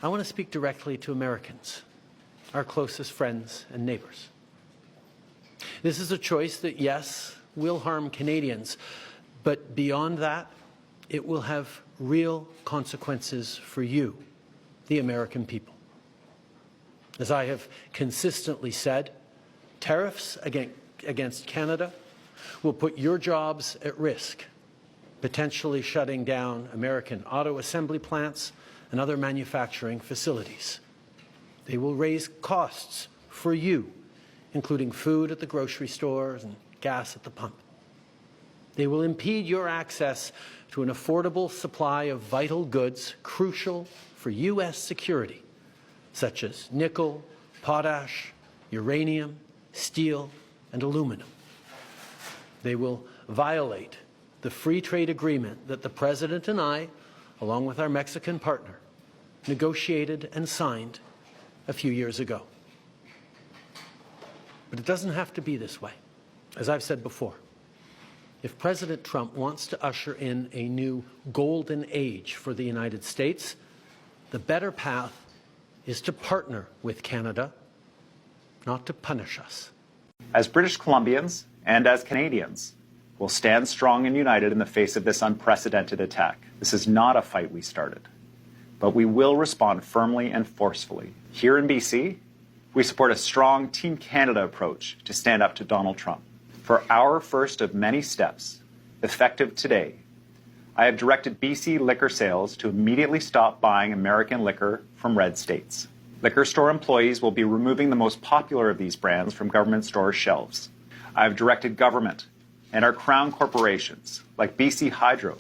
I want to speak directly to Americans, our closest friends and neighbors. This is a choice that, yes, will harm Canadians, but beyond that, it will have real consequences for you, the American people. As I have consistently said, tariffs against Canada will put your jobs at risk, potentially shutting down American auto assembly plants and other manufacturing facilities. They will raise costs for you, including food at the grocery stores and gas at the pump. They will impede your access to an affordable supply of vital goods crucial for U.S. security, such as nickel, potash, uranium, steel, and aluminum. They will violate the free trade agreement that the President and I, along with our Mexican partner, negotiated and signed a few years ago. But it doesn't have to be this way. As I've said before, if President Trump wants to usher in a new golden age for the United States, the better path is to partner with Canada, not to punish us. As British Columbians and as Canadians, we'll stand strong and united in the face of this unprecedented attack. This is not a fight we started, but we will respond firmly and forcefully. Here in BC, we support a strong Team Canada approach to stand up to Donald Trump. For our first of many steps, effective today, I have directed BC liquor sales to immediately stop buying American liquor from red states. Liquor store employees will be removing the most popular of these brands from government store shelves. I have directed government and our crown corporations, like BC Hydro,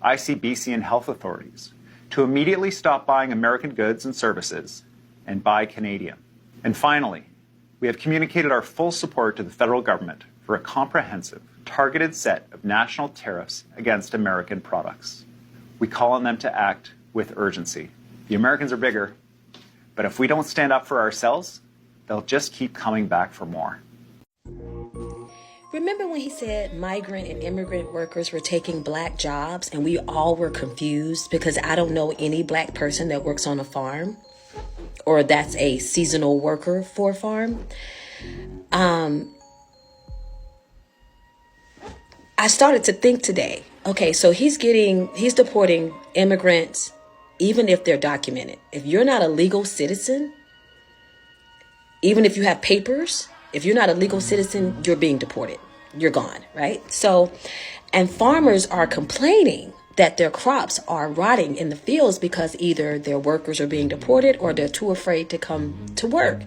ICBC, and health authorities, to immediately stop buying American goods and services and buy Canadian. And finally, we have communicated our full support to the federal government for a comprehensive, targeted set of national tariffs against American products. We call on them to act with urgency. The Americans are bigger, but if we don't stand up for ourselves, they'll just keep coming back for more. Remember when he said migrant and immigrant workers were taking black jobs and we all were confused because I don't know any black person that works on a farm or that's a seasonal worker for a farm? I started to think today, okay, so he's deporting immigrants, even if they're documented. If you're not a legal citizen, even if you have papers, if you're not a legal citizen, you're being deported. You're gone, right? So, and farmers are complaining that their crops are rotting in the fields because either their workers are being deported or they're too afraid to come to work.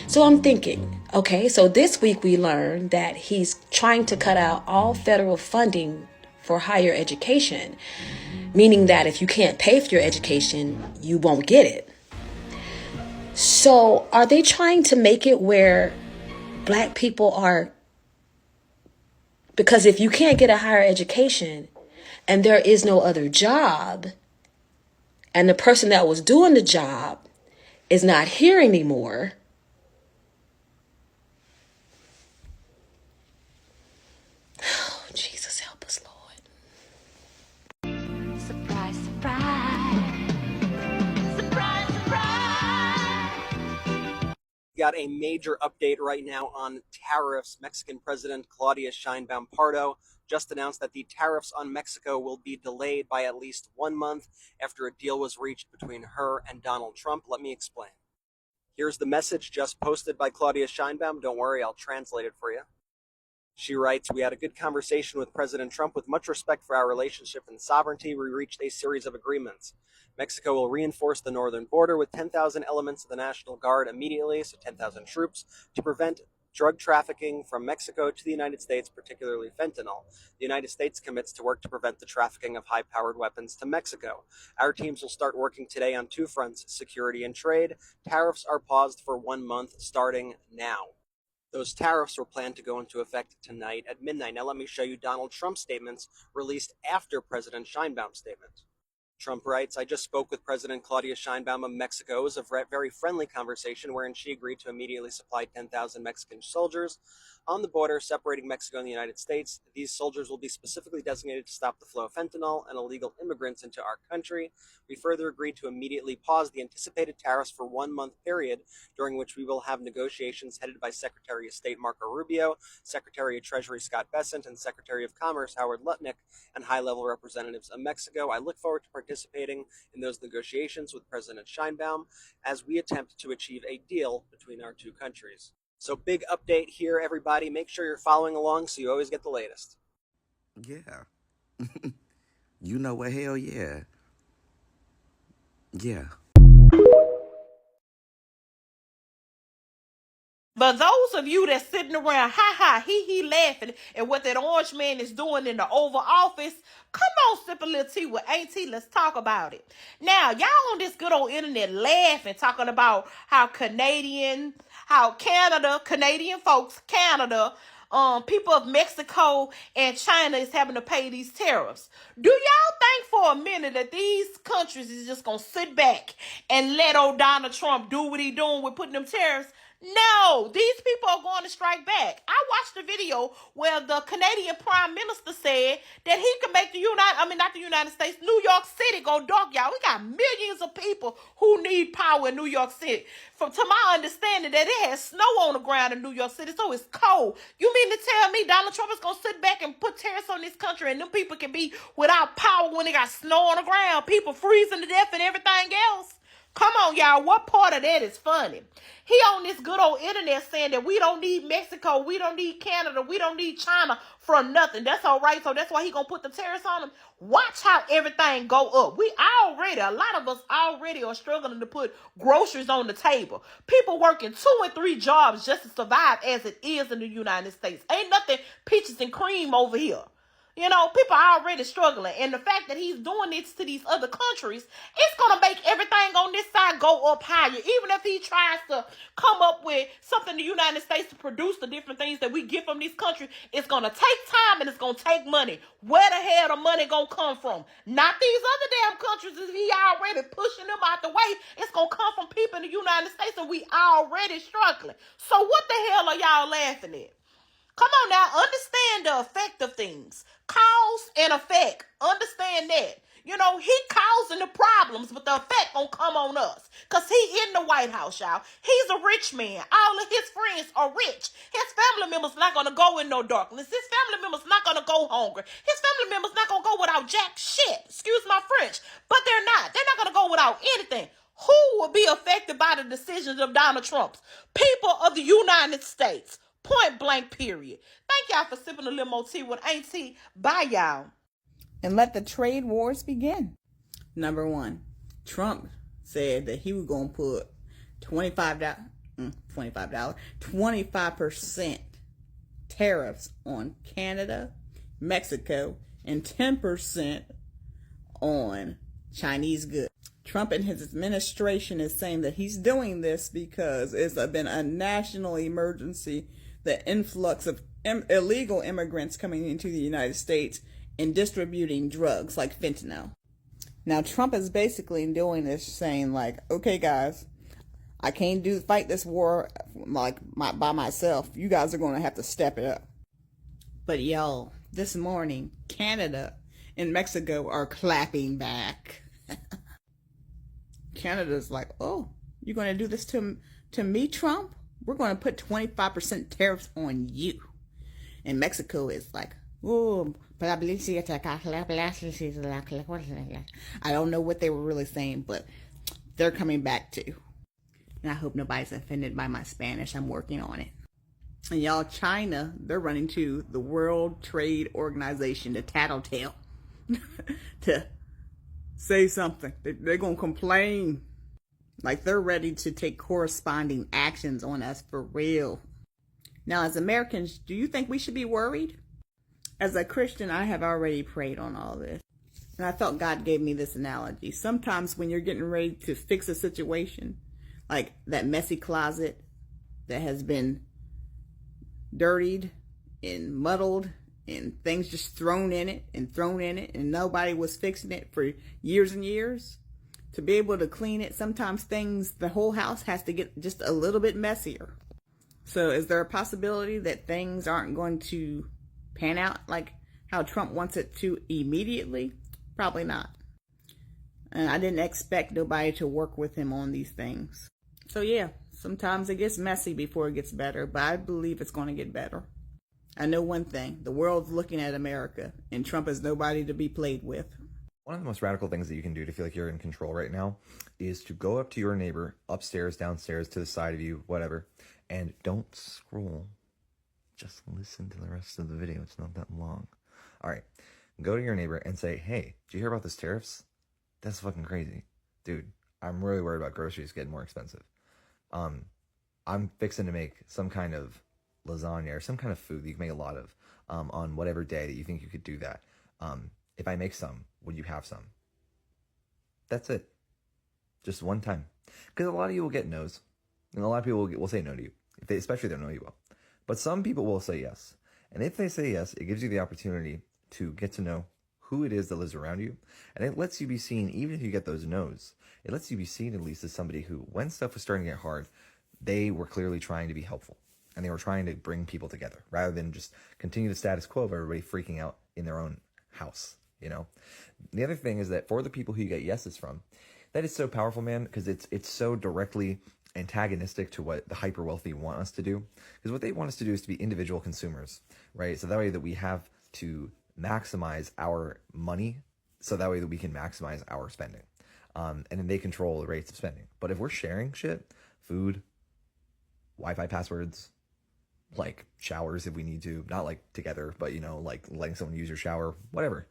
So I'm thinking, okay, so this week we learned that he's trying to cut out all federal funding for higher education, meaning that if you can't pay for your education, you won't get it. So are they trying to make it where black people are, because if you can't get a higher education and there is no other job and the person that was doing the job is not here anymore, oh, Jesus, help us, Lord. Surprise, surprise. Surprise, surprise. Got a major update right now on tariffs. Mexican President Claudia Sheinbaum Pardo just announced that the tariffs on Mexico will be delayed by at least 1 month after a deal was reached between her and Donald Trump. Let me explain. Here's the message just posted by Claudia Sheinbaum. Don't worry, I'll translate it for you. She writes, "We had a good conversation with President Trump. With much respect for our relationship and sovereignty, we reached a series of agreements. Mexico will reinforce the northern border with 10,000 elements of the National Guard immediately, so 10,000 troops, to prevent drug trafficking from Mexico to the United States, particularly fentanyl. The United States commits to work to prevent the trafficking of high-powered weapons to Mexico. Our teams will start working today on two fronts, security and trade. Tariffs are paused for 1 month starting now." Those tariffs were planned to go into effect tonight at midnight. Now let me show you Donald Trump's statements released after President Sheinbaum's statement. Trump writes, "I just spoke with President Claudia Sheinbaum of Mexico. It was a very friendly conversation wherein she agreed to immediately supply 10,000 Mexican soldiers on the border separating Mexico and the United States. These soldiers will be specifically designated to stop the flow of fentanyl and illegal immigrants into our country. We further agreed to immediately pause the anticipated tariffs for 1 month period, during which we will have negotiations headed by Secretary of State Marco Rubio, Secretary of Treasury Scott Bessent, and Secretary of Commerce Howard Lutnick, and high-level representatives of Mexico. I look forward to participating in those negotiations with President Sheinbaum as we attempt to achieve a deal between our two countries. So big update here, everybody. Make sure you're following along so you always get the latest. Yeah. You know what? Hell yeah. Yeah. But those of you that's sitting around, he laughing at what that orange man is doing in the Oval Office, come on, sip a little tea with Auntie. Let's talk about it. Now, y'all on this good old internet laughing, talking about how Canadian folks, Canada, people of Mexico and China is having to pay these tariffs. Do y'all think for a minute that these countries is just going to sit back and let old Donald Trump do what he doing with putting them tariffs? No, these people are going to strike back. I watched a video where the Canadian Prime Minister said that he can make not the United States, New York City go dark, y'all. We got millions of people who need power in New York City. To my understanding, that it has snow on the ground in New York City, so it's cold. You mean to tell me Donald Trump is going to sit back and put tariffs on this country and them people can be without power when they got snow on the ground, people freezing to death and everything else? Come on, y'all. What part of that is funny? He on this good old internet saying that we don't need Mexico, we don't need Canada, we don't need China for nothing. That's all right. So that's why he gonna put the tariffs on them. Watch how everything go up. A lot of us already are struggling to put groceries on the table. People working 2 and 3 jobs just to survive as it is in the United States. Ain't nothing peaches and cream over here. You know, people are already struggling. And the fact that he's doing this to these other countries, it's going to make everything on this side go up higher. Even if he tries to come up with something in the United States to produce the different things that we get from these countries, it's going to take time and it's going to take money. Where the hell the money going to come from? Not these other damn countries. If he already pushing them out the way, it's going to come from people in the United States and we already struggling. So what the hell are y'all laughing at? Come on now, understand the effect of things. Cause and effect. Understand that. You know, he causing the problems, but the effect gonna come on us. Because he in the White House, y'all. He's a rich man. All of his friends are rich. His family members not gonna go in no darkness. His family members not gonna go hungry. His family members not gonna go without jack shit. Excuse my French. But they're not. They're not gonna go without anything. Who will be affected by the decisions of Donald Trump? People of the United States. Point blank, period. Thank y'all for sipping a little more tea with Auntie. Bye, y'all. And let the trade wars begin. Number 1, Trump said that he was going to put 25% tariffs on Canada, Mexico, and 10% on Chinese goods. Trump and his administration is saying that he's doing this because it's been a national emergency, the influx of illegal immigrants coming into the United States and distributing drugs like fentanyl. Now, Trump is basically doing this saying like, okay, guys, I can't fight this war by myself. You guys are going to have to step it up. But y'all, this morning, Canada and Mexico are clapping back. Canada's like, oh, you're going to do this to me, Trump? We're going to put 25% tariffs on you. And Mexico is like, oh, I don't know what they were really saying, but they're coming back too. And I hope nobody's offended by my Spanish. I'm working on it. And y'all, China, they're running to the World Trade Organization, the tattletale, to say something. They're going to complain. Like they're ready to take corresponding actions on us for real. Now, as Americans, do you think we should be worried? As a Christian, I have already prayed on all this. And I thought God gave me this analogy. Sometimes when you're getting ready to fix a situation, like that messy closet that has been dirtied and muddled and things just thrown in it and nobody was fixing it for years and years, to be able to clean it, sometimes the whole house has to get just a little bit messier. So is there a possibility that things aren't going to pan out like how Trump wants it to immediately? Probably not. And I didn't expect nobody to work with him on these things. So yeah, sometimes it gets messy before it gets better, but I believe it's going to get better. I know one thing, the world's looking at America, and Trump is nobody to be played with. One of the most radical things that you can do to feel like you're in control right now is to go up to your neighbor, upstairs, downstairs, to the side of you, whatever, and don't scroll. Just listen to the rest of the video. It's not that long. All right. Go to your neighbor and say, hey, did you hear about this tariffs? That's fucking crazy. Dude, I'm really worried about groceries getting more expensive. I'm fixing to make some kind of lasagna or some kind of food that you can make a lot of on whatever day that you think you could do that. If I make some, would you have some? That's it. Just one time. Because a lot of you will get no's. And a lot of people will say no to you. Especially if they don't know you well. But some people will say yes. And if they say yes, it gives you the opportunity to get to know who it is that lives around you. And it lets you be seen, even if you get those no's, it lets you be seen at least as somebody who, when stuff was starting to get hard, they were clearly trying to be helpful. And they were trying to bring people together rather than just continue the status quo of everybody freaking out in their own house, you know? The other thing is that for the people who you get yeses from, that is so powerful, man, because it's so directly antagonistic to what the hyper wealthy want us to do. Because what they want us to do is to be individual consumers, right? So that way that we have to maximize our money, so that way that we can maximize our spending. And then they control the rates of spending. But if we're sharing shit, food, Wi-Fi passwords, like showers if we need to, not like together, but you know, like letting someone use your shower, whatever,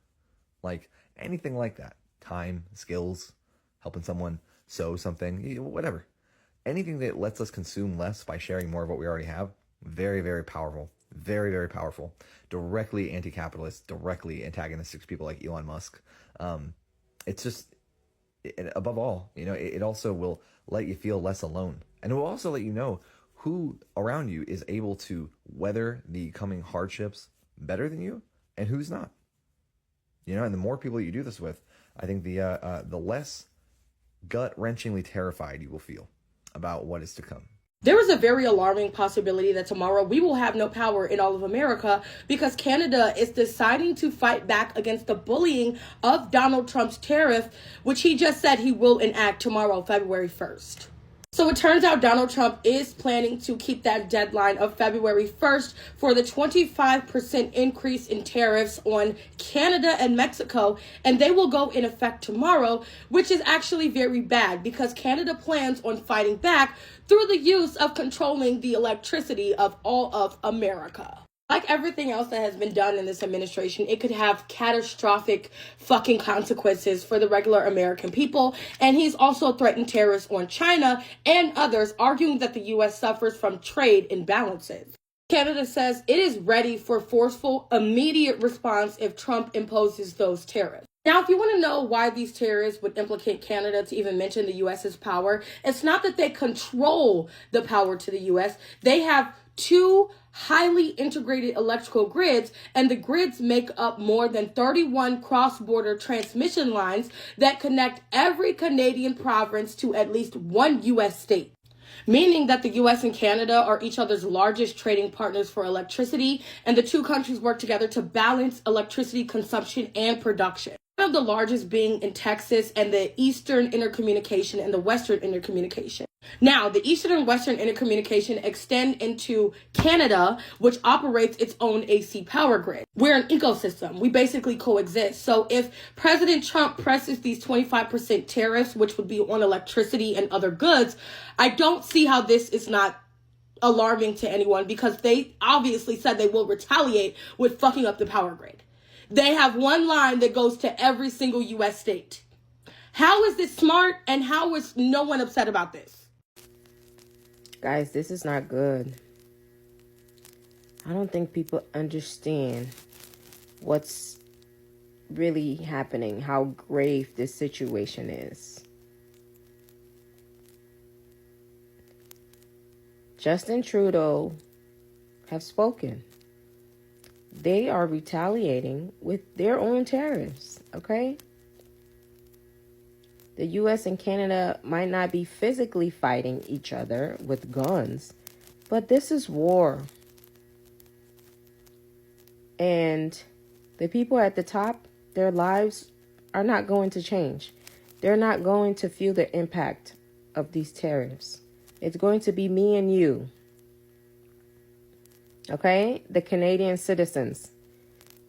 like anything like that, time, skills, helping someone sew something, whatever, anything that lets us consume less by sharing more of what we already have. Very, very powerful, very, very powerful, directly anti-capitalist, directly antagonistic to people like Elon Musk. It's just, above all, you know, it also will let you feel less alone, and it will also let you know who around you is able to weather the coming hardships better than you and who's not. You know, and the more people you do this with, I think the less gut-wrenchingly terrified you will feel about what is to come. There is a very alarming possibility that tomorrow we will have no power in all of America because Canada is deciding to fight back against the bullying of Donald Trump's tariff, which he just said he will enact tomorrow, February 1st. So it turns out Donald Trump is planning to keep that deadline of February 1st for the 25% increase in tariffs on Canada and Mexico, and they will go in effect tomorrow, which is actually very bad because Canada plans on fighting back through the use of controlling the electricity of all of America. Like everything else that has been done in this administration, it could have catastrophic fucking consequences for the regular American people. And he's also threatened tariffs on China and others, arguing that the U.S. suffers from trade imbalances. Canada says it is ready for forceful, immediate response if Trump imposes those tariffs. Now, if you want to know why these tariffs would implicate Canada to even mention the U.S.'s power, it's not that they control the power to the U.S. They have two highly integrated electrical grids, and the grids make up more than 31 cross-border transmission lines that connect every Canadian province to at least one U.S. state. Meaning that the U.S. and Canada are each other's largest trading partners for electricity, and the two countries work together to balance electricity consumption and production. One of the largest being in Texas and the Eastern Intercommunication and the Western Intercommunication. Now, the Eastern and Western Intercommunication extend into Canada, which operates its own AC power grid. We're an ecosystem. We basically coexist. So if President Trump presses these 25% tariffs, which would be on electricity and other goods, I don't see how this is not alarming to anyone because they obviously said they will retaliate with fucking up the power grid. They have one line that goes to every single U.S. state. How is this smart and how is no one upset about this? Guys, this is not good. I don't think people understand what's really happening, how grave this situation is. Justin Trudeau have spoken. They are retaliating with their own tariffs, okay? The U.S. and Canada might not be physically fighting each other with guns, But this is war. And the people at the top, their lives are not going to change. They're not going to feel the impact of these tariffs. It's going to be me and you. Okay? The Canadian citizens.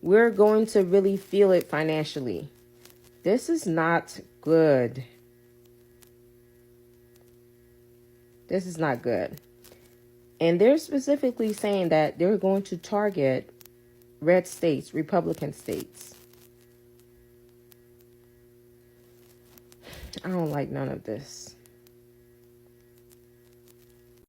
We're going to really feel it financially. This is not good. This is not good. And they're specifically saying that they're going to target red states, Republican states. I don't like none of this.